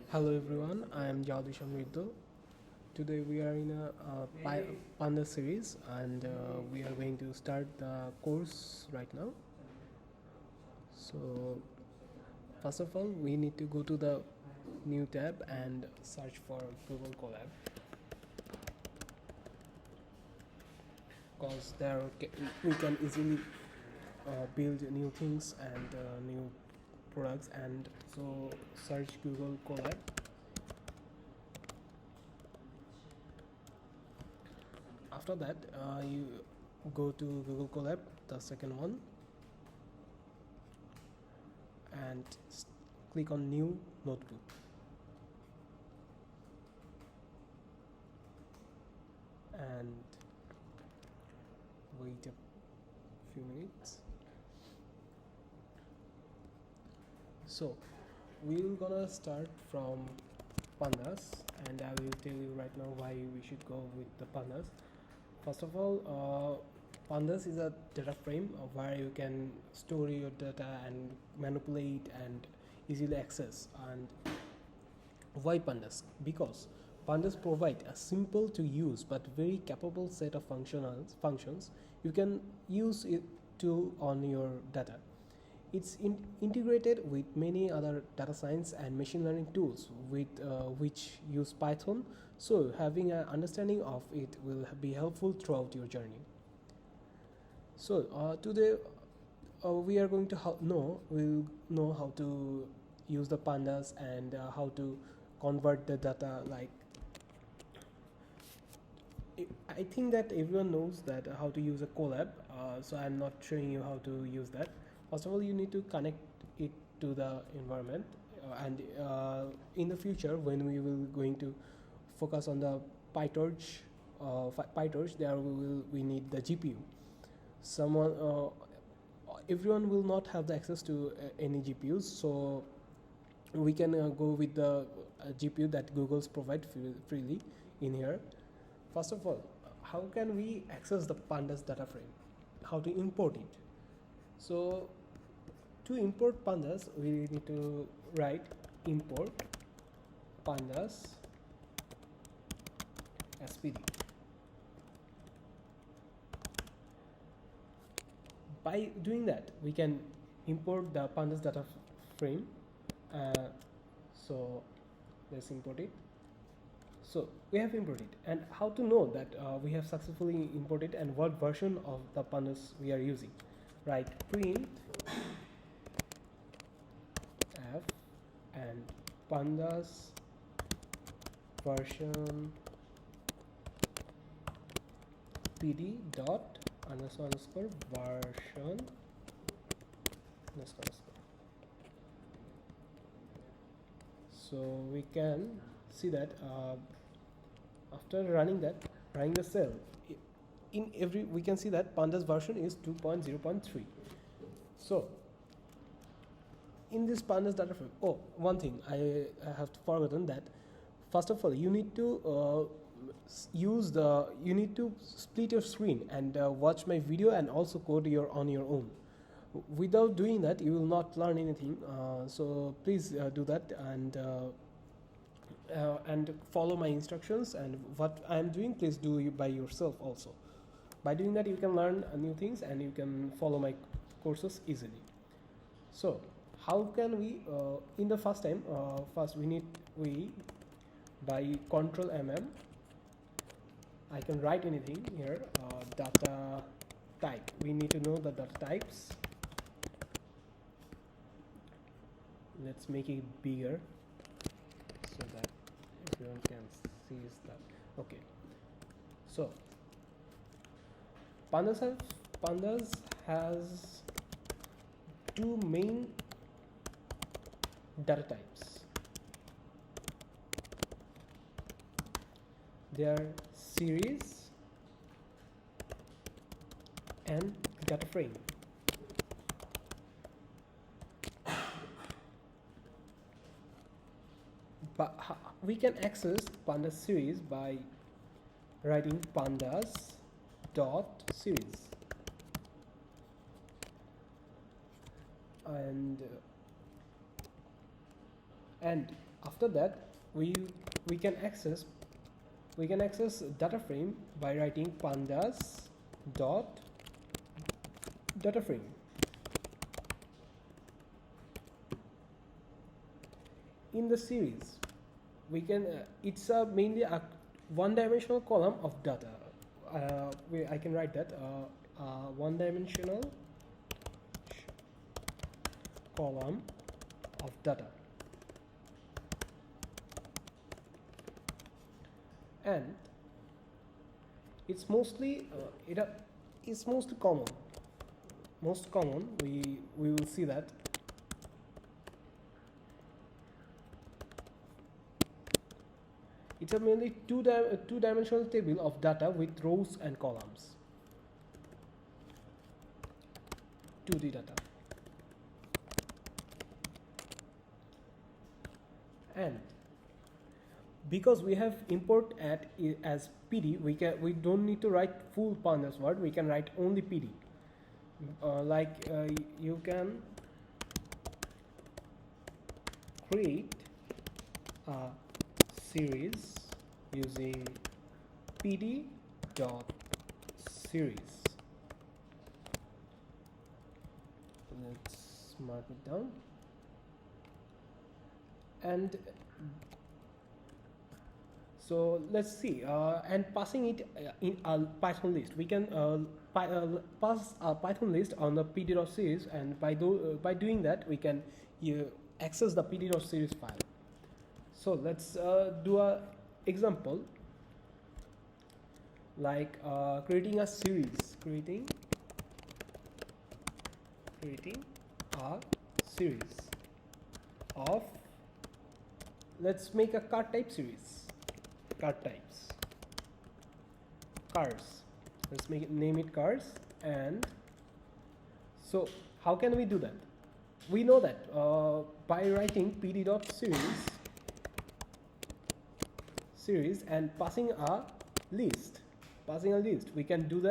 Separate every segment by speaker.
Speaker 1: Hello everyone, I am Jadu Shamriddo. Today we are in a Panda series and we are going to start the course right now. So first of all we need to go to the new tab and search for Google Colab because there we can easily build new things and new products, and so search Google Colab. After that you go to Google Colab, the second one, and click on new notebook and wait a few minutes. So we're gonna start from Pandas, and I will tell you right now why we should go with the Pandas. First of all, Pandas is a data frame where you can store your data and manipulate and easily access. And why Pandas? Because Pandas provide a simple to use but very capable set of functions you can use it to on your data. It's integrated with many other data science and machine learning tools with which use Python, so having an understanding of it will be helpful throughout your journey. So today we are going to we'll know how to use the Pandas and how to convert the data. Like I think that everyone knows that how to use a Colab, so I'm not showing you how to use that. First of all, you need to connect it to the environment, and in the future when we will going to focus on the PyTorch, there we need the GPU. Someone Everyone will not have the access to any GPUs, so we can go with the GPU that Google's provide freely in here. First of all, how can we access the Pandas data frame? How to import it? So to import Pandas, we need to write import Pandas SPD. By doing that, we can import the Pandas data frame. So let's import it. So we have imported, and how to know that we have successfully imported and what version of the Pandas we are using? Right, print f and Pandas version pd dot underscore version underscore. So we can see that after running the cell, in every we can see that Pandas version is 2.0.3. So in this Pandas data frame, one thing I have forgotten that first of all you need to you need to split your screen and watch my video and also code on your own. Without doing that you will not learn anything, so please do that and follow my instructions, and what I am doing please do you by yourself also. By doing that you can learn new things and you can follow my courses easily. So how can we in the first time first we by control I can write anything here. Data type, we need to know the data types. Let's make it bigger so that everyone can see that. Okay, so Pandas has two main data types. They are series and data frame. But we can access Pandas series by writing Pandas dot series, and After that, we can access data frame by writing pandas dot data frame. In the series, we can it's mainly a one-dimensional column of data. I can write that one-dimensional column of data, and it's mostly it's most common. Most common, we will see that it's a mainly two-dimensional table of data with rows and columns. 2D data. And because we have import as PD, we don't need to write full pandas word. We can write only PD. You can create a series using PD dot series. Let's mark it down. And so let's see, and passing it in a Python list, we can pass a Python list on the pd.series, and by doing that we can access the pd.series file. So let's do a example, like creating a series, creating a series of, let's make a car type series. Car types, cars. Let's name it cars. And so how can we do that? We know that by writing pd.series and passing a list, we can do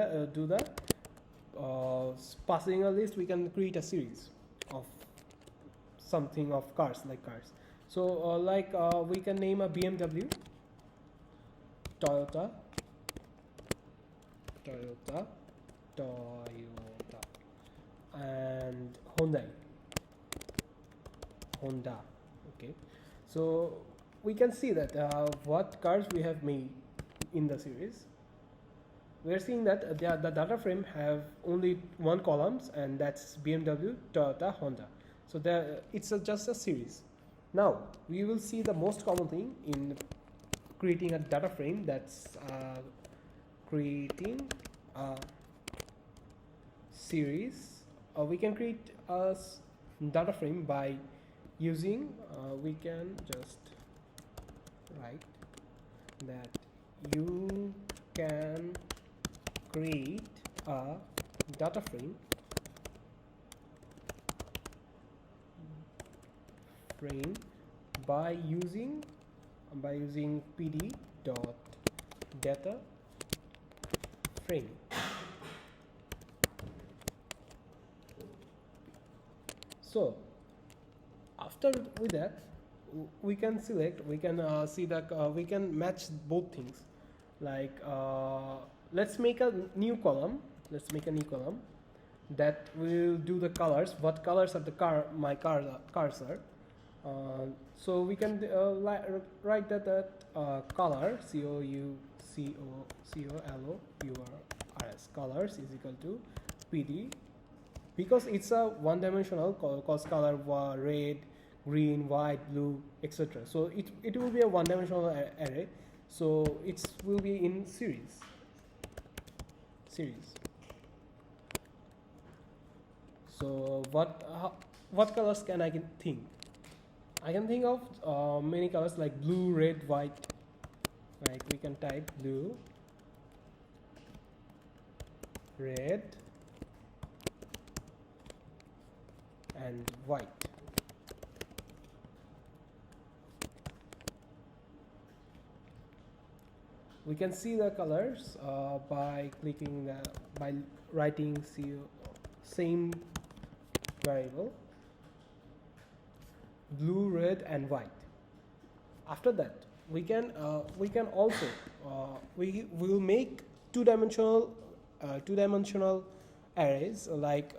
Speaker 1: passing a list, we can create a series of something of cars, like cars. So we can name a BMW, Toyota, and Honda. Okay, so we can see that what cars we have made in the series. We are seeing that the data frame have only one columns, and that's BMW, Toyota, Honda. So it's just a series. Now we will see the most common thing in creating a data frame, that's creating a series. We can create a data frame by using, we can just write that you can create a data frame by using pd dot data frame. So after with that, we can select, we can see that we can match both things. Like let's make a new column. That will do the colors. What colors are my cars are. So we can write that color, colors, colors is equal to PD, because it's a one-dimensional, cause color red, green, white, blue, etc. So it will be a one-dimensional array. So it will be in series. So what colors can I think? I can think of many colors like blue, red, white. Like we can type blue, red, and white. We can see the colors by writing same variable, blue, red, and white. After that, we can also we will make two-dimensional arrays, like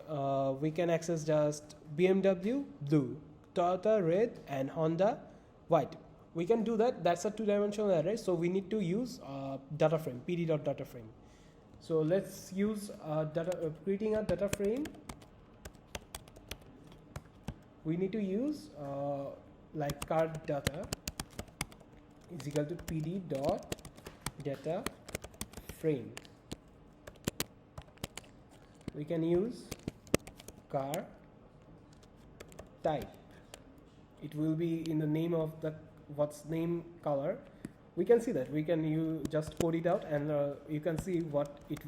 Speaker 1: we can access just BMW blue, Toyota red, and Honda white. We can do that. That's a two-dimensional array, so we need to use data frame, pd.data frame. So let's use creating a data frame. We need to use like card data is equal to pd.data frame. We can use car type. It will be in the name of the what's name color. We can see that we can just code it out, and you can see what it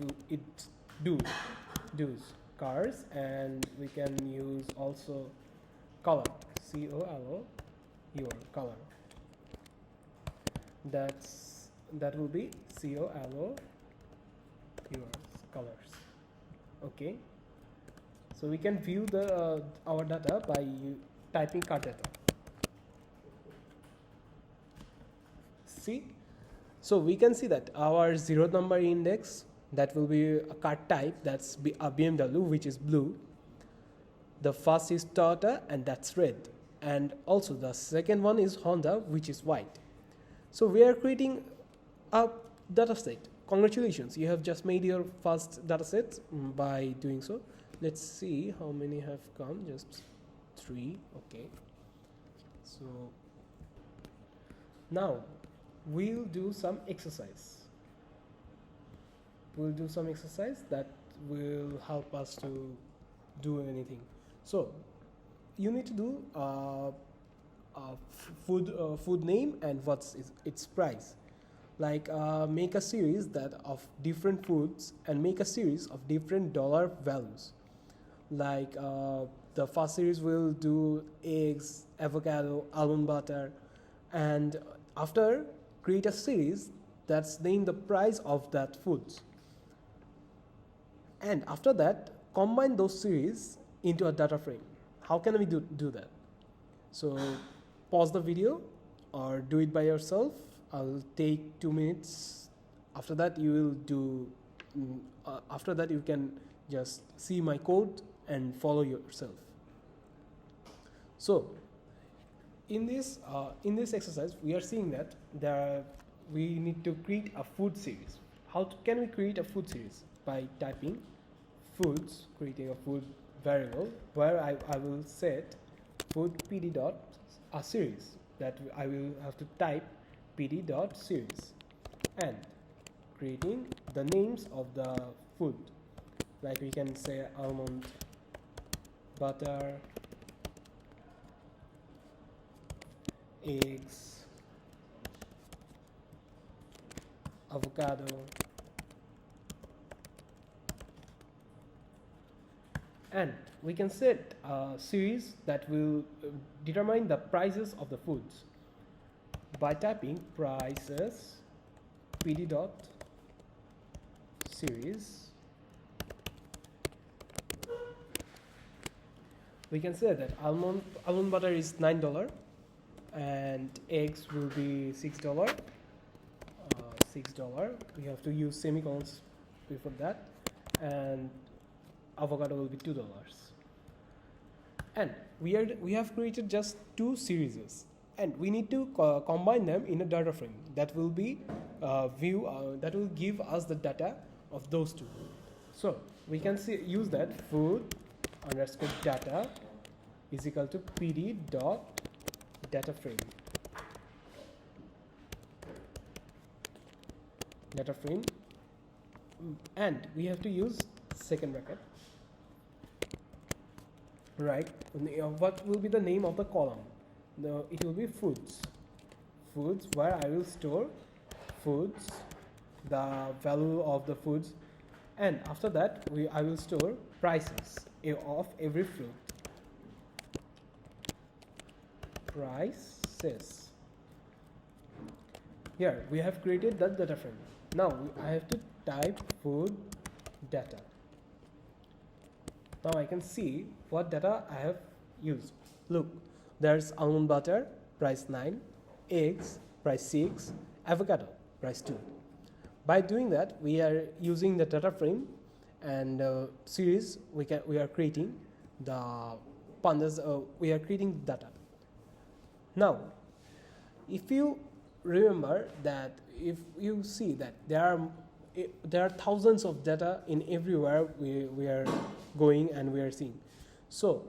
Speaker 1: does cars. And we can use also color, color, your color. That will be color, your colors. Okay, so we can view the our data by typing card data. See, so we can see that our 0th number index, that will be a card type, that's a BMW, which is blue. The first is Toyota, and that's red, and also the second one is Honda, which is white. So we are creating a data set. Congratulations, you have just made your first data set by doing so. Let's see how many have come. Just 3. Okay, so now we'll do some exercise. We'll do some exercise that will help us to do anything. So you need to do food name and what's its price. Like make a series that of different foods and make a series of different dollar values. Like the first series will do eggs, avocado, almond butter, and after create a series that's named the price of that foods. And after that, combine those series into a data frame. How can we do that? So pause the video or do it by yourself. I'll take 2 minutes. After that, you will do. After that, you can just see my code and follow yourself. So in this exercise, we are seeing that we need to create a food series. How can we create a food series? By typing foods, creating a food variable where I will set food pd dot a series, that I will have to type pd dot series, and creating the names of the food, like we can say almond butter, eggs, avocado, and we can set a series that will determine the prices of the foods by typing prices pd dot series. We can say that almond butter is $9 and eggs will be $6. $6. We have to use semicolons before that, and avocado will be $2. And we have created just 2 series, and we need to combine them in a data frame that will be that will give us the data of those 2. So we can use that food underscore data is equal to pd dot data frame. Data frame, and we have to use second bracket. Right, what will be the name of the column? It will be foods, where I will store foods, the value of the foods, and after that I will store prices of every fruit. Prices. Here we have created that data frame. Now I have to type food data. Now I can see what data I have used. Look, there's almond butter, price 9, eggs price 6, avocado price 2. By doing that, we are using the data frame and series. We are creating the pandas. We are creating data. Now, if you remember that, if you see that there are thousands of data in everywhere we are going and we are seeing. So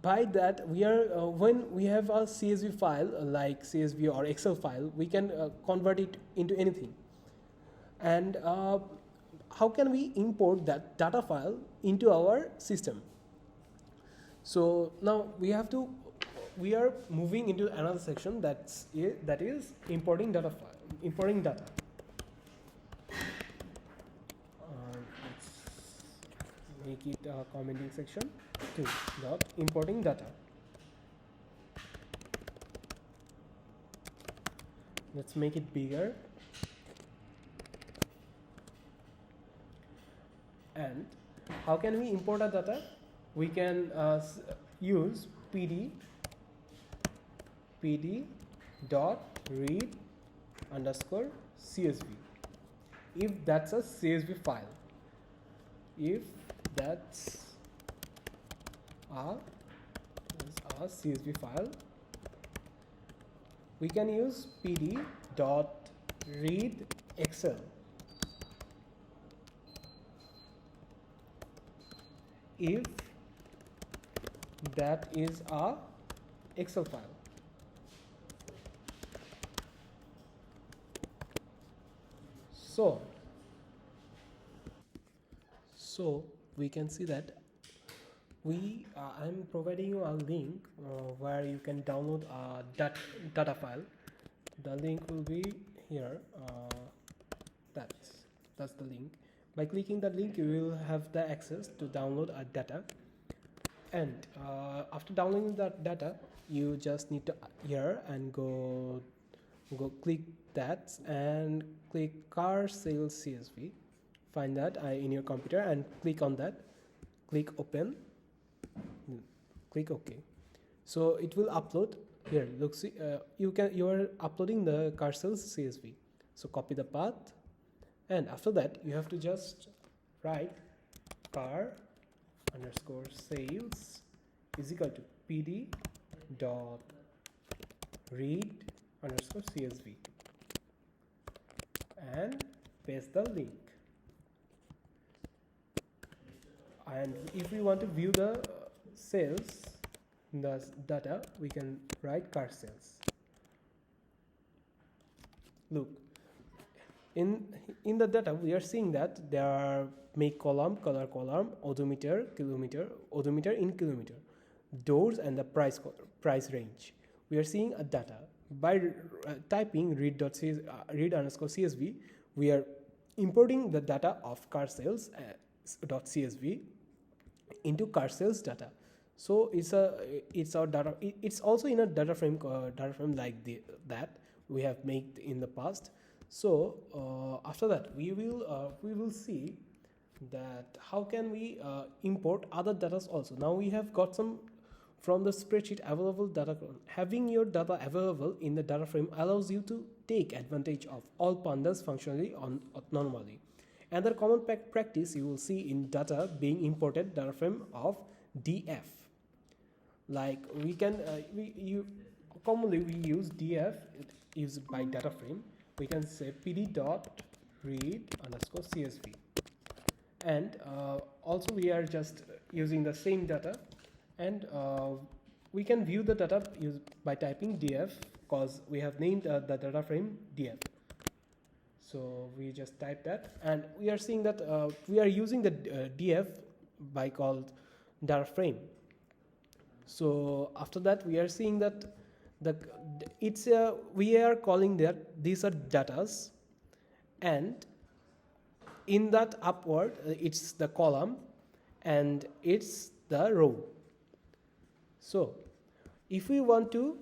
Speaker 1: by that, we are when we have a CSV file like CSV or Excel file, we can convert it into anything. And how can we import that data file into our system? So now we are moving into another section that is importing data file, importing data. Let's make it a commenting section. Importing data. Let's make it bigger. And how can we import our data? We can use pd dot read underscore csv if that's a csv file. If that's a csv file, we can use pd dot read excel. If that is a Excel file. So we can see that I'm providing you a link where you can download a data file. The link will be here. That's the link. By clicking that link, you will have the access to download a data. And after downloading that data, you just need to here and go click that and click car sales CSV. Find that in your computer and click on that. Click open. Click OK. So it will upload here. Look, see, you are uploading the car sales CSV. So copy the path. And after that, you have to just write car underscore sales is equal to pd dot read underscore csv and paste the link. And if we want to view the sales, the data, we can write car sales. Look. In the data, we are seeing that there are make column, color column, odometer, kilometer, odometer in kilometer, doors, and the price range. We are seeing a data. By typing read underscore csv, we are importing the data of car sales .csv into car sales data. So it's our data. It's also in a data frame like that we have made in the past. So after that, we will see that how can we import other data also. Now we have got some from the spreadsheet available data. Having your data available in the data frame allows you to take advantage of all pandas functionally normally. Another common practice you will see in data being imported data frame of df. Like we can commonly we use df used by data frame. We can say pd dot read underscore csv, and also we are just using the same data, and we can view the data by typing df because we have named the data frame df. So we just type that, and we are seeing that we are using the df by called data frame. So after that, we are seeing that we are calling that these are datas, and in that upward it's the column and it's the row. So if we want to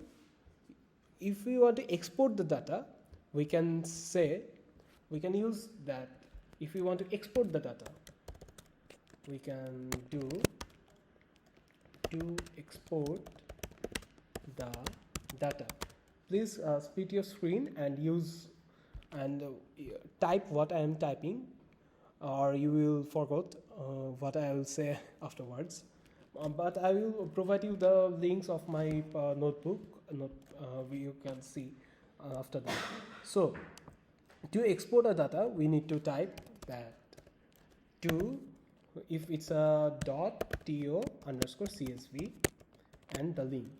Speaker 1: export the data, we can use that. If we want to export the data, we can do to export the data. please split your screen and use and type what I am typing, or you will forget what I will say afterwards. But I will provide you the links of my notebook. You can see after that. So to export a data, we need to type that to, if it's a .to underscore CSV and the link,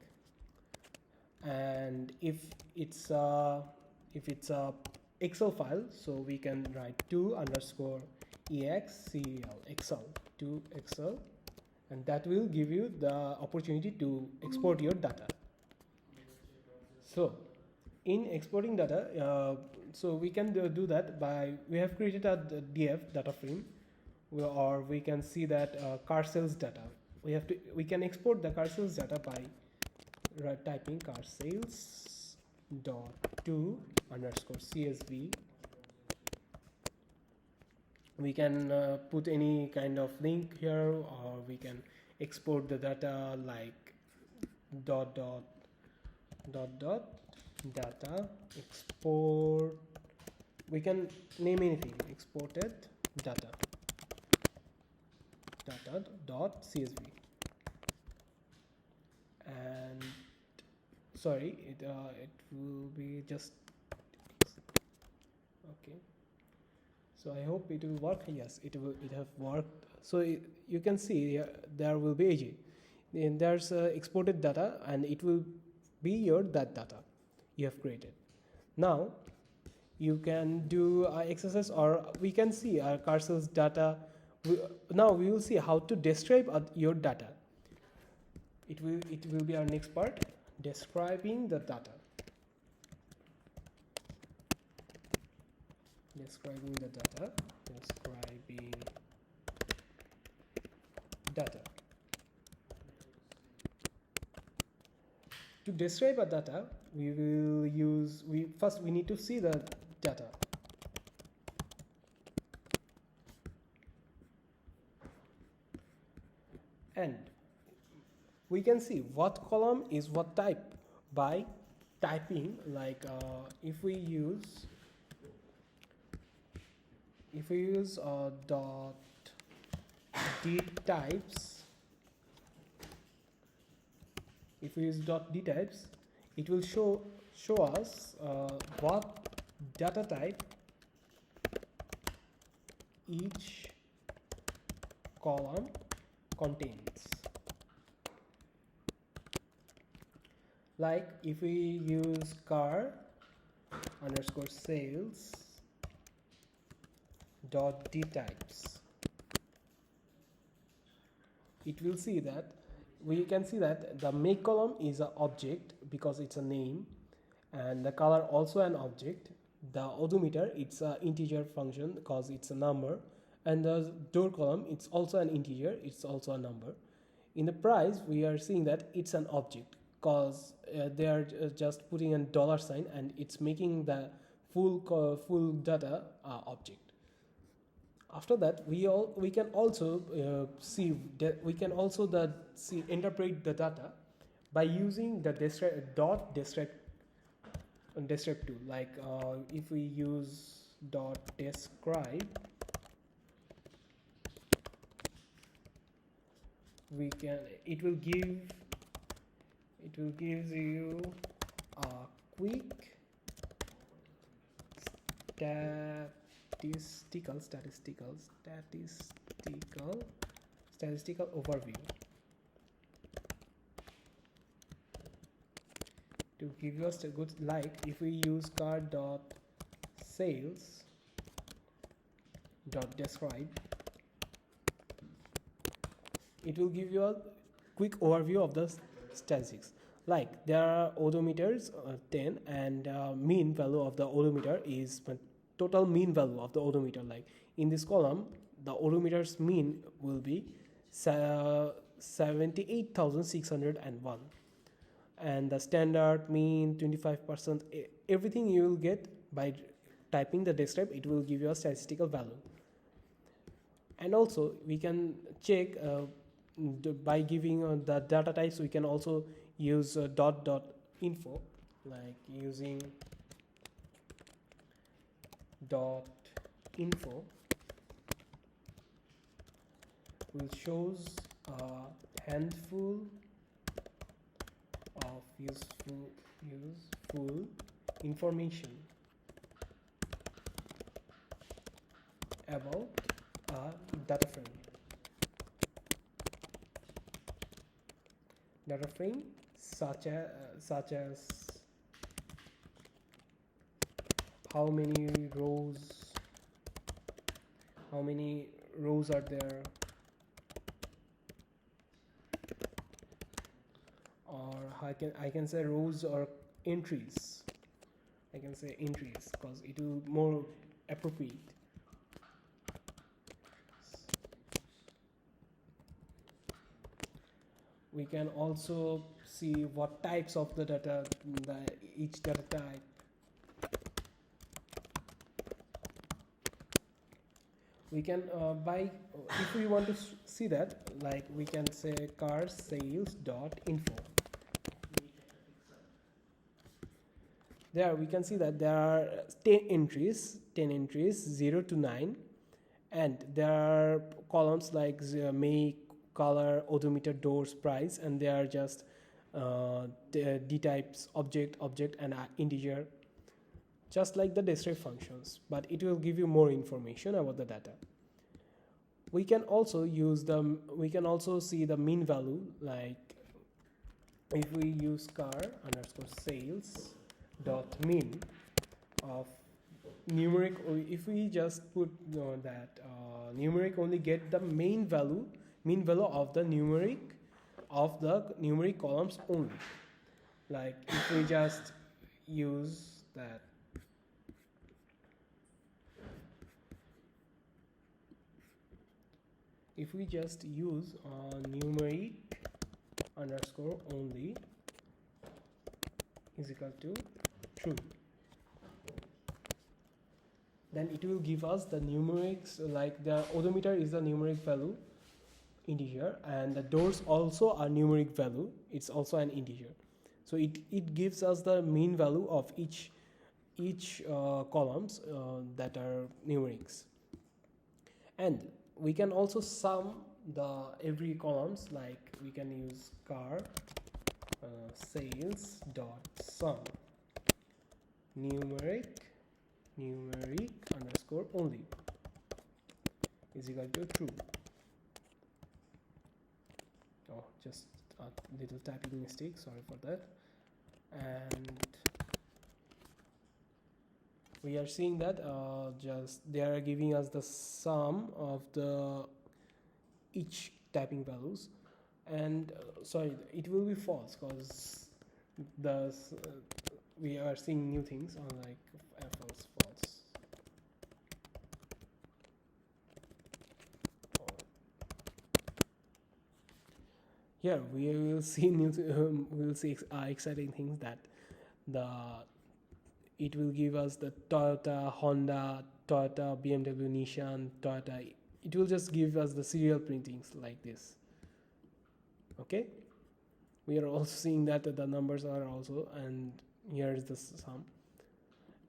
Speaker 1: and if it's a Excel file, so we can write to underscore excal excel to Excel, and that will give you the opportunity to export your data. So in exporting data, so we can do that by, we have created a df data frame, or we can see that car sales data. We can export the car sales data by typing car sales dot to underscore CSV. We can put any kind of link here, or we can export the data like dot data export. We can name anything, exported data dot CSV, and sorry, it will be just okay. So I hope it will work. Yes, it have worked. So you can see there will be AG, and there's exported data, and it will be your that data you have created. Now you can do exercise, or we can see our cursors data. Now we will see how to describe your data. It will be our next part, describing the data. Describing data. To describe a data, we will use, first we need to see the data. And we can see what column is what type by typing, like if we use dot d types, if we use dot d types, it will show us what data type each column contains. Like if we use car underscore sales dot d types, it will see that we can see that the make column is an object because it's a name, and the color also an object. The odometer, it's an integer function because it's a number, and the door column, it's also an integer, it's also a number. In the price, we are seeing that it's an object because they are just putting a dollar sign, and it's making the full data object. After that, we can also interpret the data by using the describe tool. Like if we use describe, it will give you a quick statistical overview to give us a good, like if we use car dot sales dot describe, it will give you a quick overview of the statistics. Like there are odometers 10, and mean value of the odometer is total mean value of the odometer. Like in this column, the odometer's mean will be 78,601, and the standard mean 25%. Everything you will get by typing the describe, it will give you a statistical value. And also we can check by giving the data types. We can also use dot info. like using dot info will shows a handful of useful information about a data frame such as how many rows are there, or I can say rows or entries. I can say entries because it will more appropriate. We can also see what types of the data, each data type. We can buy, if we want to see that, like we can say car sales dot info. There we can see that there are 10 entries 0 to 9, and there are columns like make, color, odometer, doors, price, and they are just d types, object and integer, just like the descriptive functions, but it will give you more information about the data. We can also see the mean value, like if we use car underscore sales dot mean of numeric, if we just put that numeric only get the mean value of the numeric columns only. Like if we just use that, if we just use numeric underscore only is equal to true, then it will give us the numerics, like the odometer is the numeric value integer, and the doors also are numeric value, it's also an integer. So it gives us the mean value of each columns that are numerics. And we can also sum the every columns, like we can use car sales dot sum numeric underscore only is equal to true. Oh, just a little typing mistake, sorry for that. And we are seeing that just they are giving us the sum of the each typing values, and sorry, it will be false because we are seeing new things on like false. Here we will see we will see exciting things, that it will give us the Toyota, Honda, Toyota, BMW, Nissan, Toyota. It will just give us the serial printings like this. Okay, we are also seeing that the numbers are also, and here is the sum,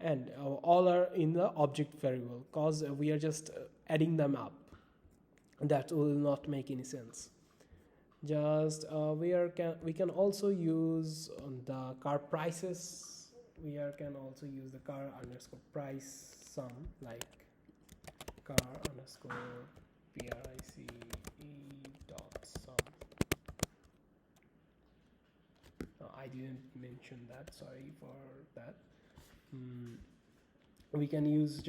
Speaker 1: and all are in the object variable because we are just adding them up. That will not make any sense. Just we can also use the car prices. We can also use the car underscore price sum, like car underscore price dot sum. I didn't mention that, sorry for that. We can use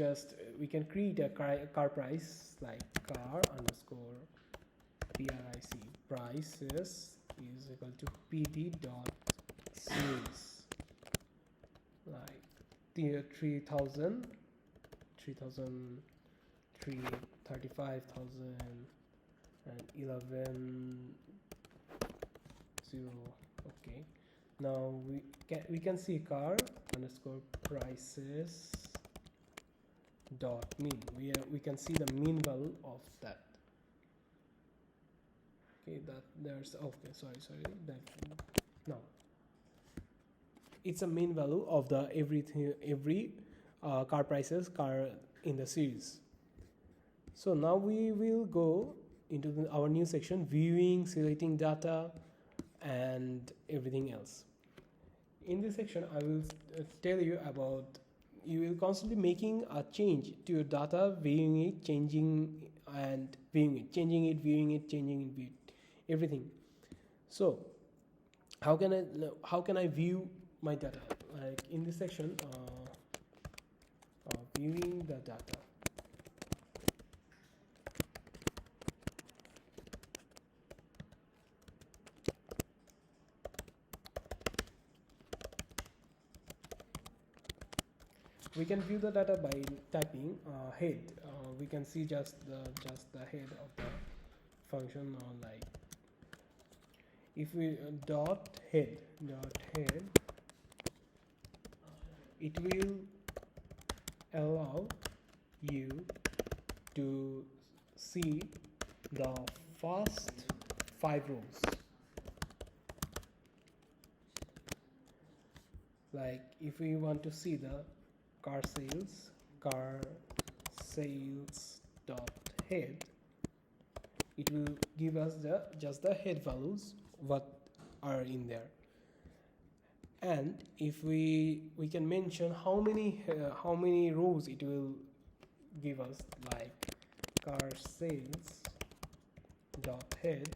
Speaker 1: we can create a car price, like car underscore prices is equal to pd dot sales, like 3,000, 35,000 and 11 0. Okay, now we can see car underscore prices dot mean. We can see the mean value of that. Okay, that there's okay, sorry that no, it's a main value of the every car prices car in the series. So now we will go into our new section, viewing, selecting data, and everything else. In this section I will tell you about, you will constantly making a change to your data, viewing it, changing and viewing it, changing it, viewing it, changing it, view it, everything. So how can I view my data? Like in this section, viewing the data. We can view the data by typing head. We can see just the head of the function, or like if we dot head, it will allow you to see the first 5 rows. Like if we want to see the car sales dot head, it will give us just the head values what are in there. And if we can mention how many rows it will give us, like car sales dot head,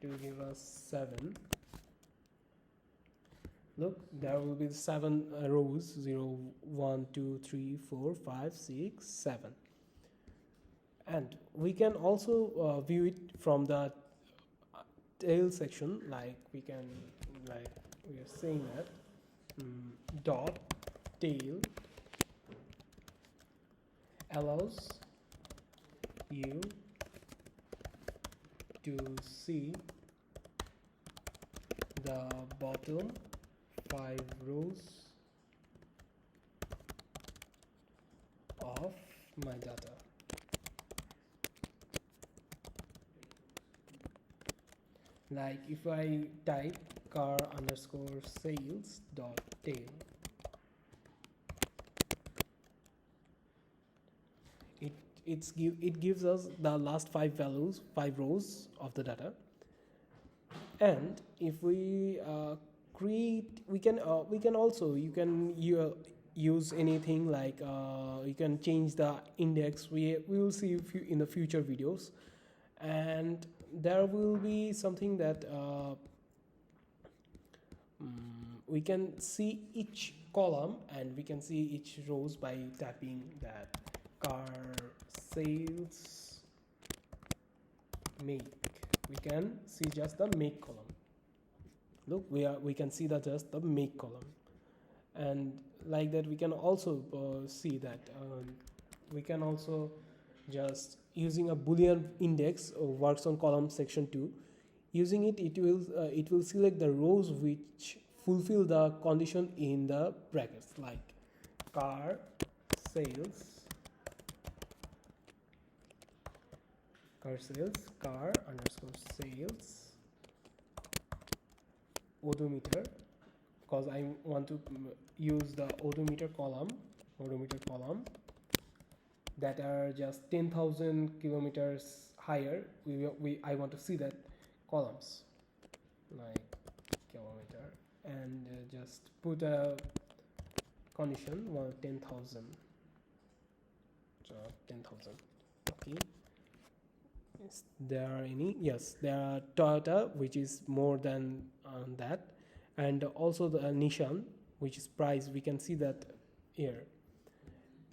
Speaker 1: it will give us 7. Look, there will be 7 rows, 0 1 2 3 4 5 6 7. And we can also view it from the tail section, like we can, like we are saying that dot tail allows you to see the bottom 5 rows of my data. Like if I type car underscore sales dot tail, it gives us the last 5 rows of the data. And if we create, we can also, you can use anything, like you can change the index. We will see in the future videos. And there will be something that we can see each column and we can see each rows by tapping that car sales make. We can see just the make column. Look, we can see that just the make column. And like that we can also see that we can also just using a boolean index works on column section 2. Using it, it will select the rows which fulfill the condition in the brackets, like car sales car underscore sales odometer, because I want to use the odometer column that are just 10,000 kilometers higher. I want to see that columns, like kilometer, and just put a condition 10,000. So 10,000. Okay. Is there any? Yes, there are Toyota, which is more than that, and also the Nissan, which is price. We can see that here.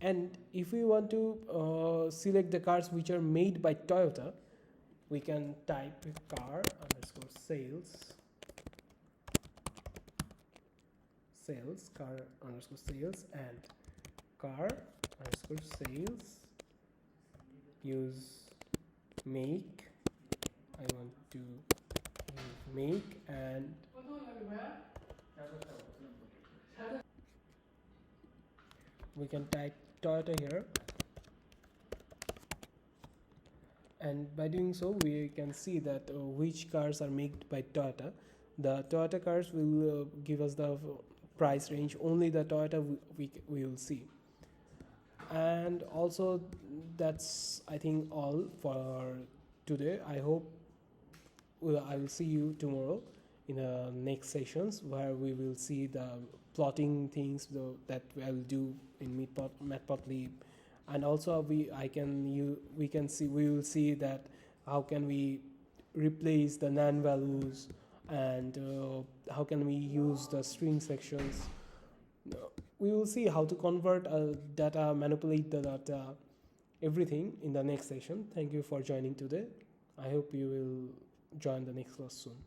Speaker 1: And if we want to select the cars which are made by Toyota, we can type car underscore sales car underscore sales, and car underscore sales use make. I want to use make, and we can type Toyota here. And by doing so we can see that which cars are made by Toyota. The Toyota cars will give us the price range, only the Toyota we will see. And also, that's I think all for today. I hope I will see you tomorrow in the next sessions where we will see the plotting things that I will do in Matplotlib, and also we can see we will see that how can we replace the nan values, and how can we use the string sections. We will see how to convert data, manipulate the data, everything in the next session. Thank you for joining today. I hope you will join the next class soon.